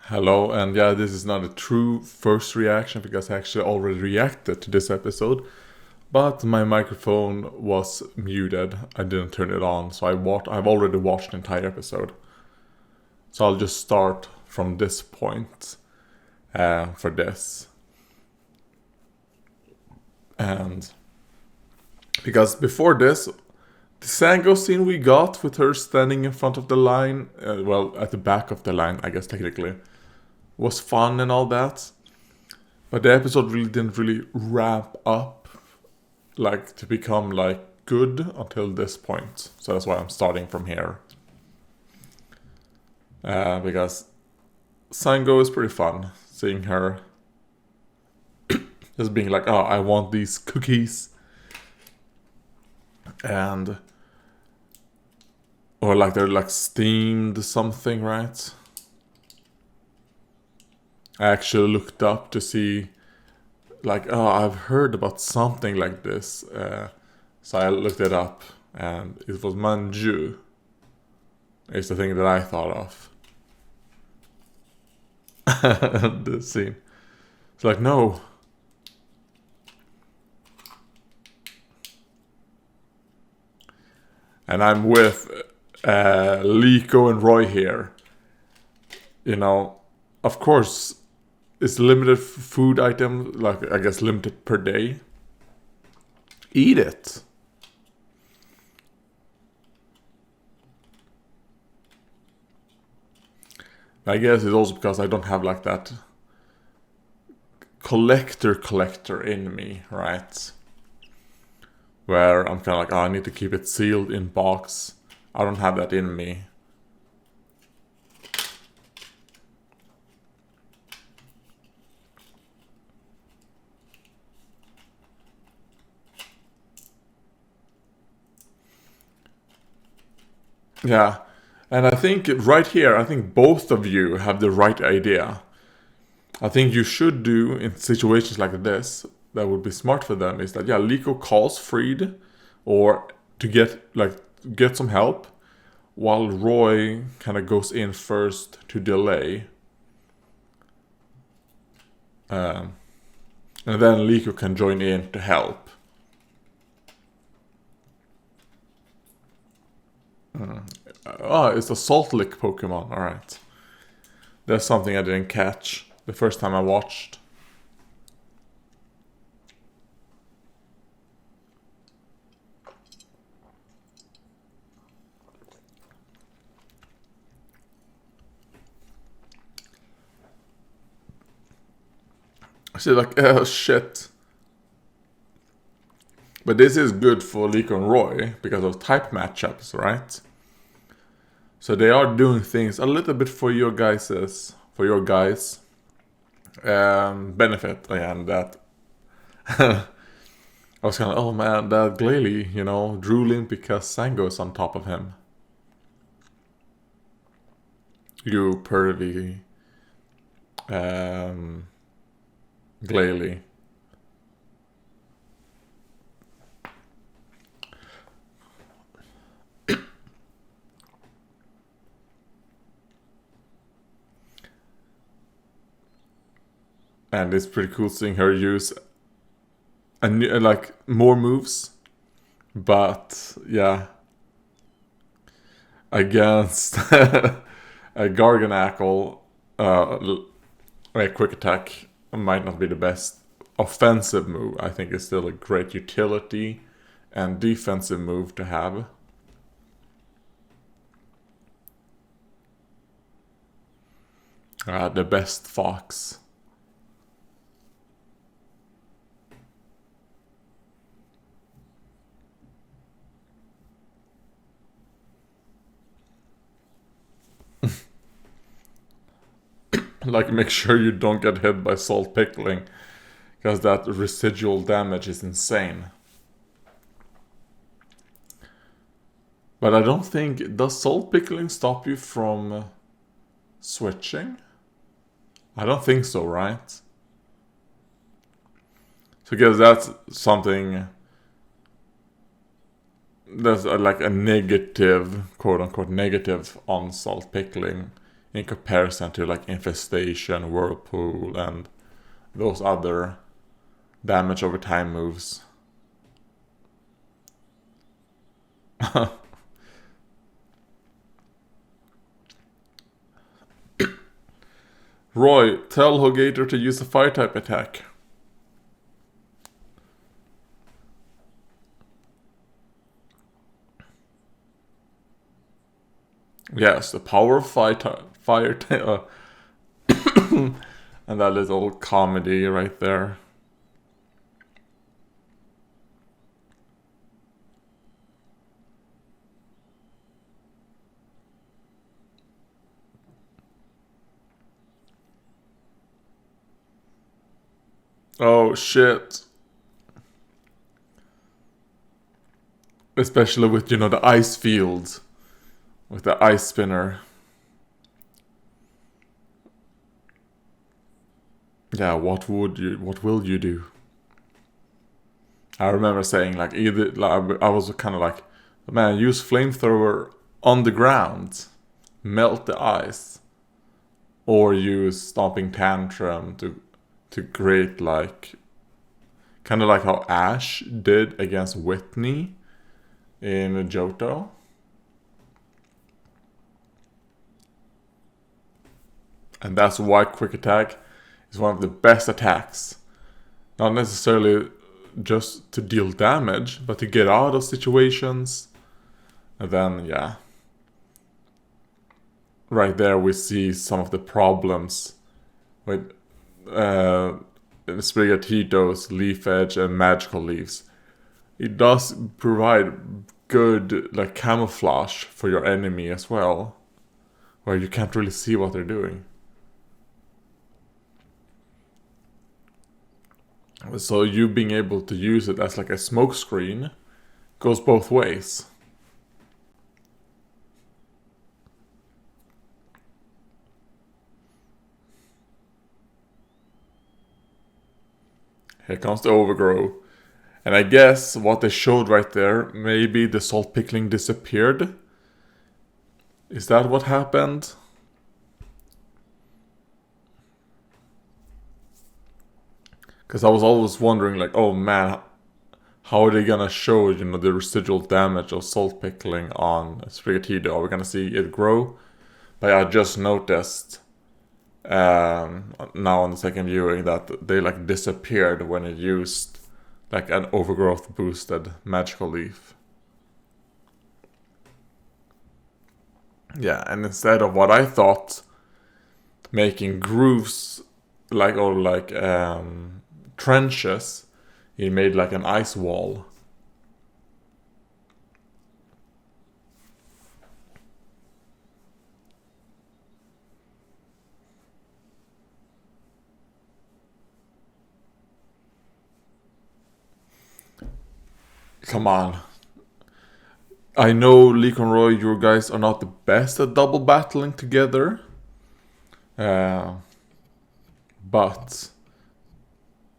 Hello, and yeah, this is not a true first reaction because I actually already reacted to this episode, but my microphone was muted. I didn't turn it on, so I've already watched the entire episode. So I'll just start from this point for this. And because before this, the Sango scene we got with her standing in front of the line, at the back of the line, I guess technically, was fun and all that. But the episode really didn't really wrap up like to become like good until this point. So that's why I'm starting from here. Because Sango is pretty fun. Seeing her just being like, oh, I want these cookies. And or like they're like steamed something, right? I actually looked up to see like, oh, I've heard about something like this. So I looked it up and it was manju. It's the thing that I thought of. The scene. It's like, no. And I'm with Liko and Roy here. You know, of course, it's limited food item, like I guess limited per day. Eat it. I guess it's also because I don't have like that collector in me, right? Where I'm kind of like, oh, I need to keep it sealed in box. I don't have that in me. Yeah. And I think right here, I think both of you have the right idea. I think you should do in situations like this, that would be smart for them, is that, yeah, Liko calls Freed or to get some help, while Roy kind of goes in first to delay. And then Liko can join in to help. Oh, it's a Salt Lick Pokemon, alright. That's something I didn't catch the first time I watched. She's like, oh shit. But this is good for Liko and Roy because of type matchups, right? So they are doing things a little bit for your guys' benefit. And that I was kind of, oh man, that Glalie, drooling because Sango's on top of him. You pervy Glalie. And it's pretty cool seeing her use more moves. But yeah, against a Garganackle, a quick attack might not be the best offensive move. I think it's still a great utility and defensive move to have. The best fox. Like, make sure you don't get hit by salt pickling, because that residual damage is insane. But I don't think, does salt pickling stop you from switching? I don't think so, right? So because that's something that's like a negative, quote unquote negative on salt pickling, in comparison to like Infestation, Whirlpool, and those other damage over time moves. Roy, tell Hogator to use a fire type attack. Yes, the power of fire type. And that little comedy right there. Oh shit. Especially with, the ice field. With the ice spinner. Yeah, what will you do? I remember saying like I was kind of like, man, use flamethrower on the ground. Melt the ice. Or use Stomping Tantrum to create like kind of like how Ash did against Whitney in Johto. And that's why Quick Attack is one of the best attacks. Not necessarily just to deal damage, but to get out of situations. And then, yeah. Right there we see some of the problems with Sprigatito's Leaf Edge and Magical Leaves. It does provide good like camouflage for your enemy as well, where you can't really see what they're doing. So you being able to use it as like a smoke screen goes both ways. Here comes the Overgrow. And I guess what they showed right there, maybe the salt pickling disappeared. Is that what happened? Because I was always wondering, like, oh man, how are they gonna show, the residual damage of salt pickling on Sprigatito? Are we gonna see it grow? But I just noticed now on the second viewing that they like disappeared when it used like an overgrowth boosted magical leaf. Yeah, and instead of what I thought making grooves like trenches, he made like an ice wall. Come on. I know Lee Conroy, you guys are not the best at double battling together. But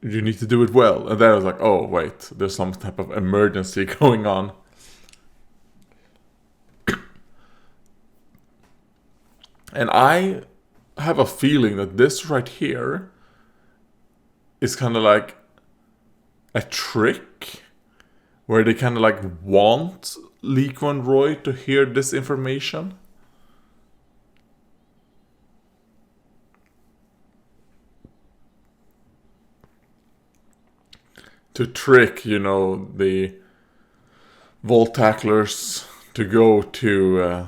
you need to do it well. And then I was like, oh wait, there's some type of emergency going on. And I have a feeling that this right here is kind of like a trick where they kind of like want Lee Conroy to hear this information. To trick, the Volt Tacklers to go to,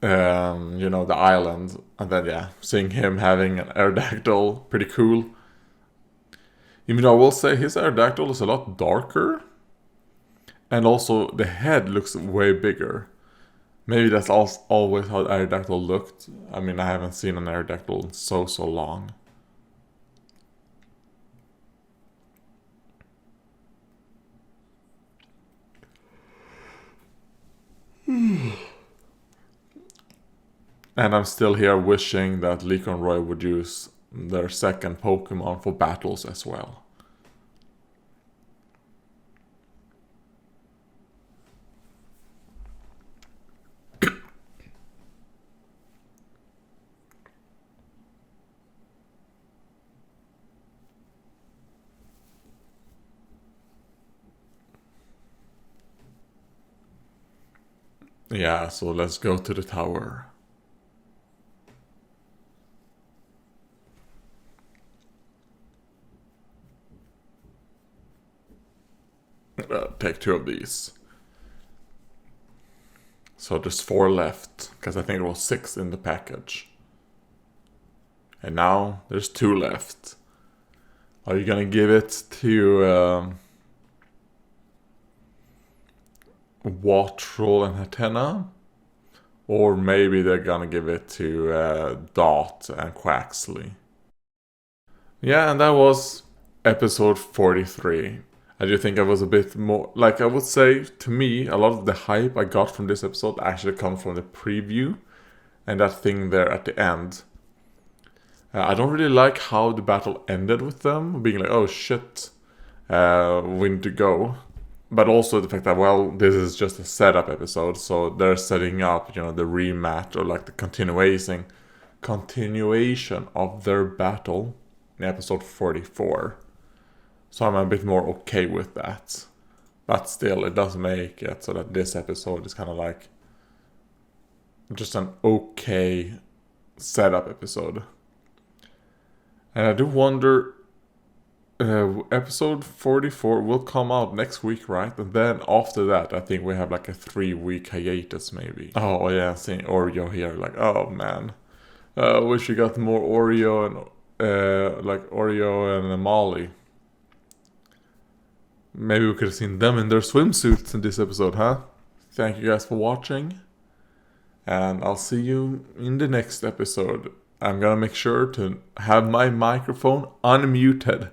the island. And then, yeah, seeing him having an Aerodactyl, pretty cool. Even though I will say his Aerodactyl is a lot darker. And also, the head looks way bigger. Maybe that's always how Aerodactyl looked. I mean, I haven't seen an Aerodactyl in so long. And I'm still here wishing that Lee Conroy would use their second Pokemon for battles as well. Yeah, so let's go to the tower. Take 2 of these. So there's 4 left, because I think there was 6 in the package. And now there's 2 left. Are you gonna give it to Watt, Troll, and Hatena? Or maybe they're gonna give it to Dot and Quaxley. Yeah, and that was episode 43. I do think I was a bit more. Like, I would say, to me, a lot of the hype I got from this episode actually comes from the preview and that thing there at the end. I don't really like how the battle ended with them, being like, oh shit, we need to go. But also the fact that, well, this is just a setup episode, so they're setting up, the rematch or like the continuation of their battle in episode 44. So I'm a bit more okay with that. But still, it does make it so that this episode is kind of like just an okay setup episode. And I do wonder, episode 44 will come out next week, right? And then after that, I think we have like a 3-week hiatus maybe. Oh yeah, seeing Oreo here, like, oh man. Wish we got more Oreo and like Oreo and Molly. Maybe we could have seen them in their swimsuits in this episode, huh? Thank you guys for watching. And I'll see you in the next episode. I'm gonna make sure to have my microphone unmuted